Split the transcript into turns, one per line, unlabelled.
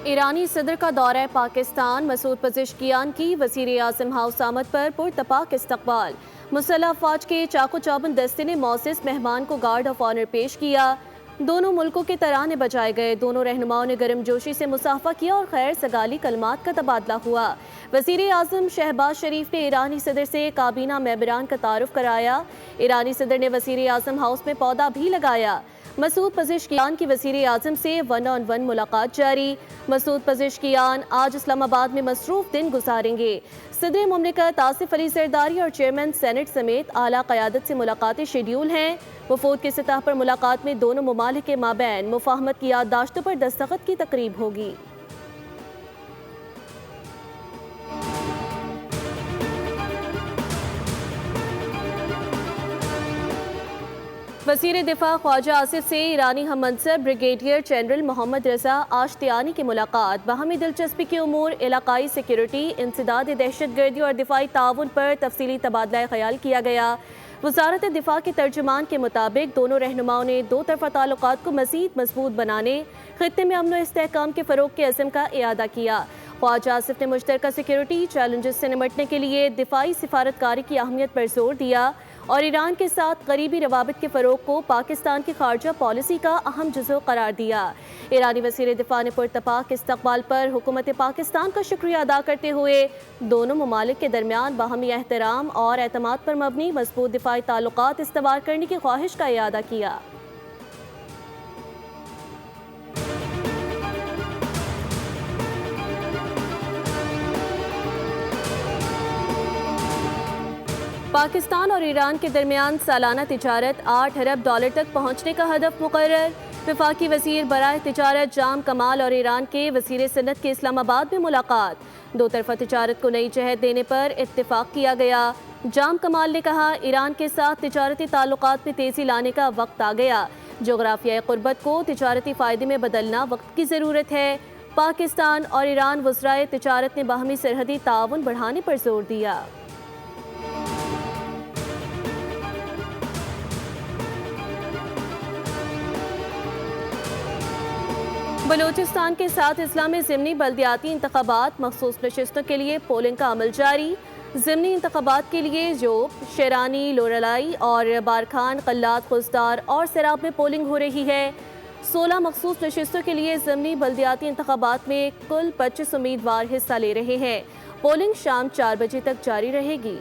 ایرانی صدر کا دورہ پاکستان، مسعود پزشکیان کی وزیر اعظم ہاؤس آمد پر پرتپاک استقبال۔ مسلح افواج کے چاق و چوبند دستے نے معزز مہمان کو گارڈ آف آنر پیش کیا۔ دونوں ملکوں کے ترانے بجائے گئے، دونوں رہنماؤں نے گرم جوشی سے مصافحہ کیا اور خیر سگالی کلمات کا تبادلہ ہوا۔ وزیر اعظم شہباز شریف نے ایرانی صدر سے کابینہ ممبران کا تعارف کرایا۔ ایرانی صدر نے وزیر اعظم ہاؤس میں پودا بھی لگایا۔ مسعود پزشکیان کی وزیر اعظم سے ون آن ون ملاقات جاری۔ مسعود پزشکیان آج اسلام آباد میں مصروف دن گزاریں گے۔ صدر مملکت آصف علی زرداری اور چیئرمین سینٹ سمیت اعلیٰ قیادت سے ملاقاتیں شیڈیول ہیں۔ وفود کی سطح پر ملاقات میں دونوں ممالک کے مابین مفاہمت کی یادداشتوں پر دستخط کی تقریب ہوگی۔ وزیر دفاع خواجہ آصف سے ایرانی ہم منصب بریگیڈیئر جنرل محمد رضا آشتیانی کی ملاقات۔ باہمی دلچسپی کے امور، علاقائی سیکیورٹی، انسداد دہشت گردی اور دفاعی تعاون پر تفصیلی تبادلہ خیال کیا گیا۔ وزارت دفاع کے ترجمان کے مطابق دونوں رہنماؤں نے دو طرفہ تعلقات کو مزید مضبوط بنانے، خطے میں امن و استحکام کے فروغ کے عزم کا اعادہ کیا۔ خواجہ آصف نے مشترکہ سیکیورٹی چیلنجز سے نمٹنے کے لیے دفاعی سفارتکاری کی اہمیت پر زور دیا اور ایران کے ساتھ قریبی روابط کے فروغ کو پاکستان کی خارجہ پالیسی کا اہم جزو قرار دیا۔ ایرانی وزیر دفاع نے پرتپاک استقبال پر حکومت پاکستان کا شکریہ ادا کرتے ہوئے دونوں ممالک کے درمیان باہمی احترام اور اعتماد پر مبنی مضبوط دفاعی تعلقات استوار کرنے کی خواہش کا اعادہ کیا۔ پاکستان اور ایران کے درمیان سالانہ تجارت 8 ارب ڈالر تک پہنچنے کا ہدف مقرر۔ وفاقی وزیر برائے تجارت جام کمال اور ایران کے وزیر صنعت کی اسلام آباد میں ملاقات۔ دو طرفہ تجارت کو نئی جہت دینے پر اتفاق کیا گیا۔ جام کمال نے کہا، ایران کے ساتھ تجارتی تعلقات میں تیزی لانے کا وقت آ گیا۔ جغرافیائی قربت کو تجارتی فائدے میں بدلنا وقت کی ضرورت ہے۔ پاکستان اور ایران وزرائے تجارت نے باہمی سرحدی تعاون بڑھانے پر زور دیا۔ بلوچستان کے ساتھ اضلاع میں ضمنی بلدیاتی انتخابات، مخصوص نشستوں کے لیے پولنگ کا عمل جاری۔ ضمنی انتخابات کے لیے جوب، شیرانی، لورالائی اور بارکھان، قلات، خزدار اور سراب میں پولنگ ہو رہی ہے۔ 16 مخصوص نشستوں کے لیے ضمنی بلدیاتی انتخابات میں کل 25 امیدوار حصہ لے رہے ہیں۔ پولنگ شام 4 بجے تک جاری رہے گی۔